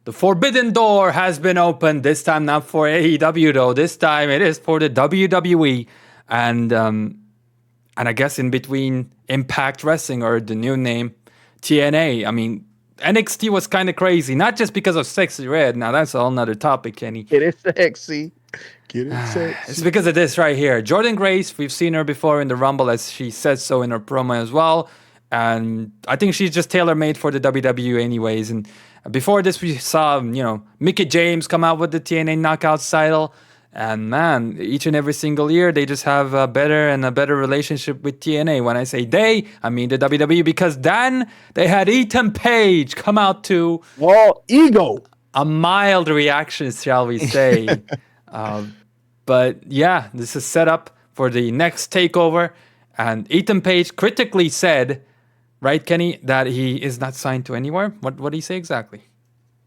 The forbidden door has been opened. This time not for AEW though. This time it is for the WWE, and I guess in between Impact Wrestling or the new name TNA. I mean, NXT was kind of crazy, not just because of Sexy Red. Now that's a whole nother topic, Kenny. Get it sexy. Get it It's sexy. because of this right here. Jordan Grace, we've seen her before in the Rumble, as she said so in her promo as well. And I think she's just tailor made for the WWE, anyways. And before this, we saw, Mickey James come out with the TNA Knockouts title. And man, each and every single year, they just have a better and a better relationship with TNA. When I say they, I mean the WWE, because then they had Ethan Page come out to Well, ego. a mild reaction, shall we say. But yeah, this is set up for the next takeover. And Ethan Page critically said, right, Kenny, that he is not signed to anywhere. What did he say exactly?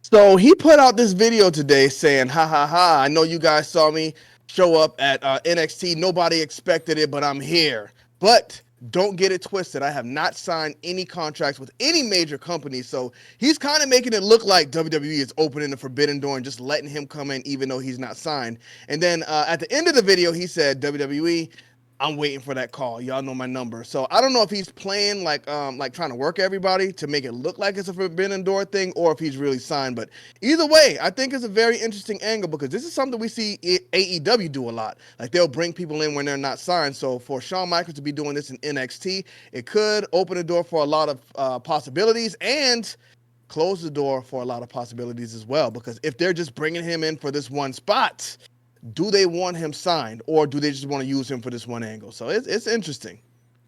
So he put out this video today saying, ha ha ha, I know you guys saw me show up at NXT. Nobody expected it, but I'm here. But don't get it twisted. I have not signed any contracts with any major company. So he's kind of making it look like WWE is opening the forbidden door and just letting him come in even though he's not signed. And then at the end of the video, he said, WWE, I'm waiting for that call. Y'all know my number. So I don't know if he's playing like trying to work everybody to make it look like it's a forbidden door thing, or if he's really signed. But either way, I think it's a very interesting angle because this is something we see AEW do a lot. Like they'll bring people in when they're not signed. So for Shawn Michaels to be doing this in NXT, it could open the door for a lot of possibilities and close the door for a lot of possibilities as well. Because if they're just bringing him in for this one spot, do they want him signed, or do they just want to use him for this one angle? So it's interesting.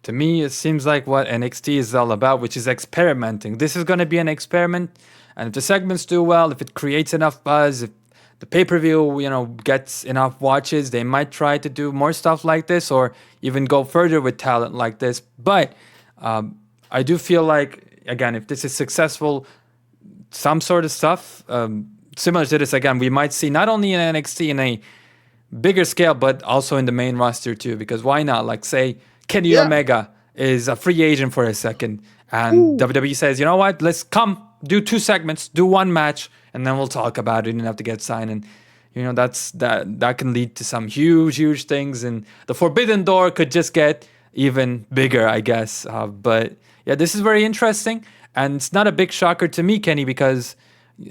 To me, it seems like what NXT is all about, which is experimenting. This is going to be an experiment, and if the segments do well, if it creates enough buzz, if the pay-per-view, gets enough watches, they might try to do more stuff like this, or even go further with talent like this. But I do feel like, again, if this is successful, some sort of stuff similar to this, again, we might see not only in NXT in a bigger scale, but also in the main roster too, because why not? Like, say Kenny Omega is a free agent for a second, and WWE says, you know what, let's come do 2 segments, do 1 match, and then we'll talk about it. You don't have to get signed. And that can lead to some huge things, and the forbidden door could just get even bigger, I guess. But yeah, this is very interesting, and it's not a big shocker to me, Kenny, because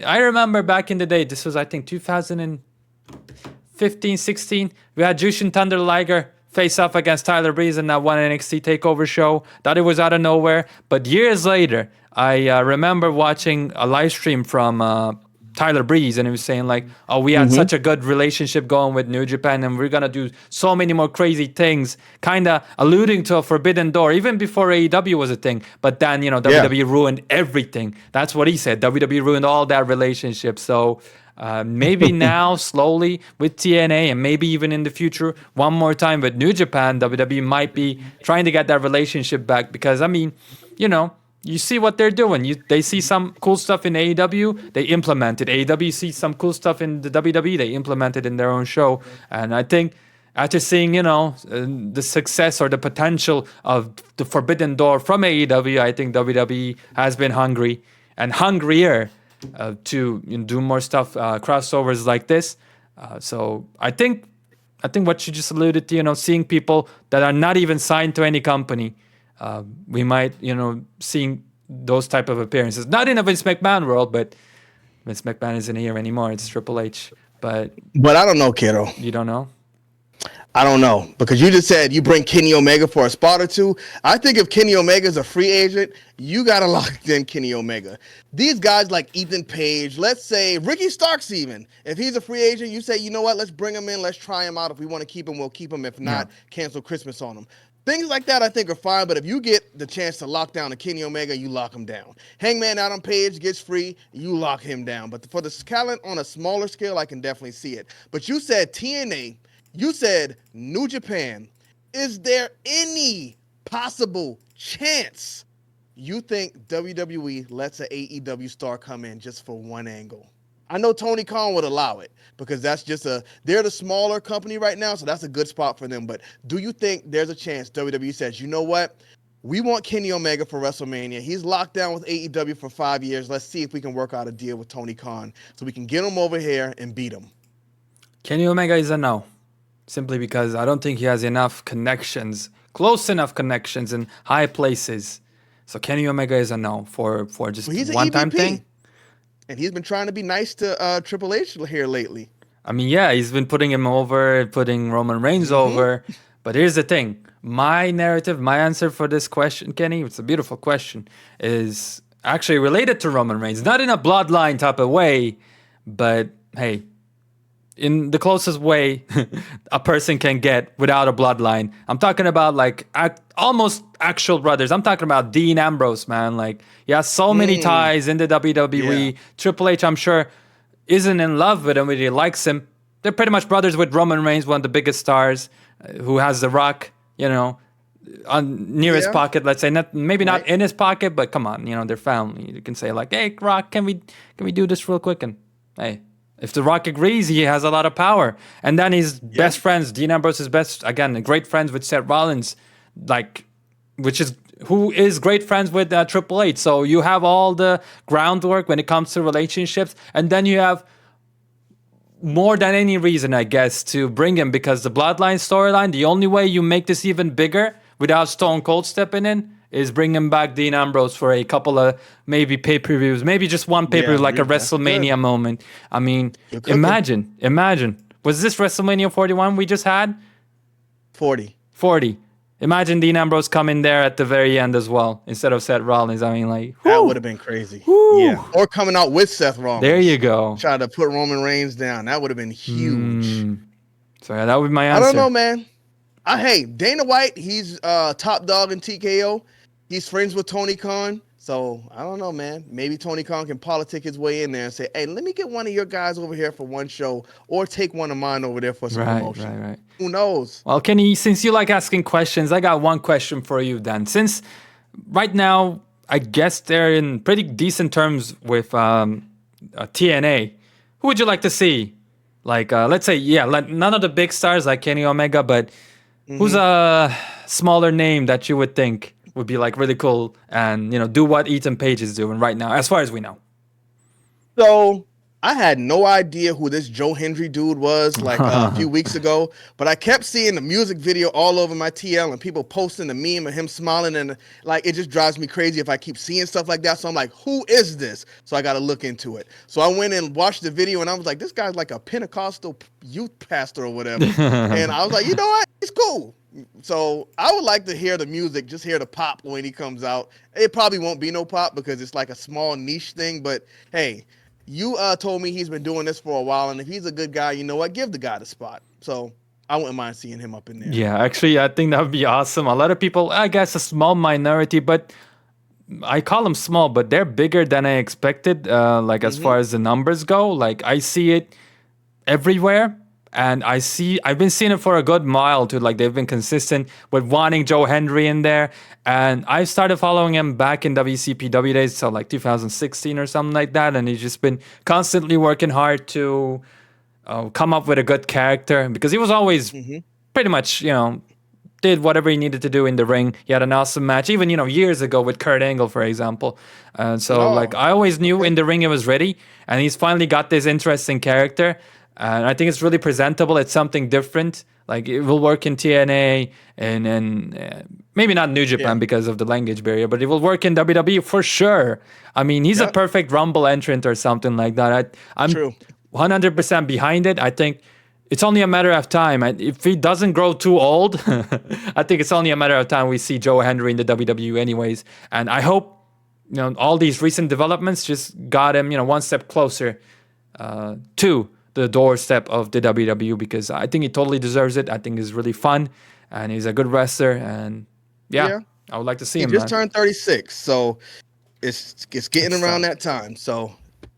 I remember back in the day, this was, I think, 2015, 16, we had Jushin Thunder Liger face off against Tyler Breeze in that one NXT TakeOver show. Thought it was out of nowhere. But years later, I remember watching a live stream from Tyler Breeze, and he was saying like, oh, we had such a good relationship going with New Japan, and we're going to do so many more crazy things, kind of alluding to a forbidden door, even before AEW was a thing. But then, WWE ruined everything. That's what he said. WWE ruined all that relationship. So maybe now, slowly, with TNA, and maybe even in the future, one more time with New Japan, WWE might be trying to get that relationship back. Because, I mean, you see what they're doing. They see some cool stuff in AEW, they implement it. AEW sees some cool stuff in the WWE, they implement it in their own show. And I think after seeing, the success or the potential of the Forbidden Door from AEW, I think WWE has been hungry and hungrier to do more stuff, crossovers like this. So I think what you just alluded to, seeing people that are not even signed to any company, we might, seeing those type of appearances. Not in a Vince McMahon world, but Vince McMahon isn't here anymore. It's Triple H. But I don't know, kiddo. You don't know? I don't know, because you just said you bring Kenny Omega for a spot or 2. I think if Kenny Omega is a free agent, you got to lock in Kenny Omega. These guys like Ethan Page, let's say Ricky Starks even. If he's a free agent, you say, you know what, let's bring him in, let's try him out. If we want to keep him, we'll keep him. If not, cancel Christmas on him. Things like that I think are fine, but if you get the chance to lock down a Kenny Omega, you lock him down. Hangman Adam Page gets free, you lock him down. But for the talent on a smaller scale, I can definitely see it. But you said TNA, you said New Japan. Is there any possible chance you think WWE lets an AEW star come in just for one angle? I know Tony Khan would allow it because that's just they're the smaller company right now, so that's a good spot for them. But do you think there's a chance WWE says, you know what? We want Kenny Omega for WrestleMania. He's locked down with AEW for 5 years. Let's see if we can work out a deal with Tony Khan so we can get him over here and beat him. Kenny Omega is a no. Simply because I don't think he has enough connections, close enough connections in high places. So Kenny Omega is a no for just Well, he's an one-time EVP, thing. and he's been trying to be nice to Triple H here lately. I mean, yeah, he's been putting him over, putting Roman Reigns over. But here's the thing. My narrative, my answer for this question, Kenny, it's a beautiful question, is actually related to Roman Reigns. Not in a bloodline type of way, but hey, in the closest way a person can get without a bloodline. I'm talking about like almost actual brothers. I'm talking about Dean Ambrose, man. Like, he has so many ties in the WWE. Yeah. Triple H, I'm sure, isn't in love with him, but he likes him. They're pretty much brothers with Roman Reigns, one of the biggest stars, who has The Rock, you know, near his pocket. Let's say not in his pocket, but come on, you know, they're family. You can say like, "Hey, Rock, can we do this real quick?" And hey, if The Rock agrees, he has a lot of power. And then his best friends, Dean Ambrose is great friends with Seth Rollins, like, who is great friends with Triple H. So you have all the groundwork when it comes to relationships, and then you have more than any reason, I guess, to bring him, because the bloodline storyline, the only way you make this even bigger without Stone Cold stepping in is bringing back Dean Ambrose for a couple of maybe pay-per-views, maybe just one pay-per-view, like a WrestleMania moment. I mean, imagine. Was this WrestleMania 41 we just had? 40. Imagine Dean Ambrose coming there at the very end as well, instead of Seth Rollins. I mean, like, that would have been crazy. Yeah. Or coming out with Seth Rollins. There you go. Try to put Roman Reigns down. That would have been huge. So yeah, that would be my answer. I don't know, man. Hey, Dana White, he's top dog in TKO. He's friends with Tony Khan. So I don't know, man. Maybe Tony Khan can politic his way in there and say, "Hey, let me get one of your guys over here for one show, or take one of mine over there for some promotion." Right. Who knows? Well, Kenny, since you like asking questions, I got one question for you then. Since right now, I guess they're in pretty decent terms with TNA, who would you like to see? Like, let's say, none of the big stars like Kenny Omega, but who's a smaller name that you would think would be like really cool and, you know, do what Ethan Page is doing right now, as far as we know? So I had no idea who this Joe Hendry dude was like a few weeks ago, but I kept seeing the music video all over my TL and people posting the meme of him smiling, and like, it just drives me crazy if I keep seeing stuff like that. So I'm like, who is this? So I got to look into it. So I went and watched the video and I was like, this guy's like a Pentecostal youth pastor or whatever. And I was like, you know what? He's cool. So I would like to hear the music, just hear the pop when he comes out. It probably won't be no pop because it's like a small niche thing, but hey, you told me he's been doing this for a while, and if he's a good guy, you know what? Give the guy the spot. So I wouldn't mind seeing him up in there. Yeah, actually, I think that would be awesome. A lot of people, I guess a small minority, but I call them small, but they're bigger than I expected, like as far as the numbers go. Like, I see it everywhere. And I've been seeing it for a good while too. Like, they've been consistent with wanting Joe Hendry in there. And I started following him back in WCPW days, so like 2016 or something like that. And he's just been constantly working hard to come up with a good character, because he was always pretty much, you know, did whatever he needed to do in the ring. He had an awesome match, even, you know, years ago with Kurt Angle, for example. Like, I always knew in the ring he was ready, and he's finally got this interesting character. And I think it's really presentable. It's something different. Like, it will work in TNA and maybe not New Japan because of the language barrier, but it will work in WWE for sure. I mean, he's a perfect Rumble entrant or something like that. I'm 100% behind it. I think it's only a matter of time. If he doesn't grow too old, I think it's only a matter of time we see Joe Hendry in the WWE anyways. And I hope, you know, all these recent developments just got him, you know, one step closer to the doorstep of the WWE, because I think he totally deserves it. I think he's really fun and he's a good wrestler, and I would like to see him. He just turned 36, so it's getting around that time. So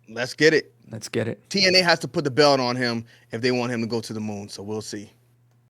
let's get it. Let's get it. TNA has to put the belt on him if they want him to go to the moon. So we'll see.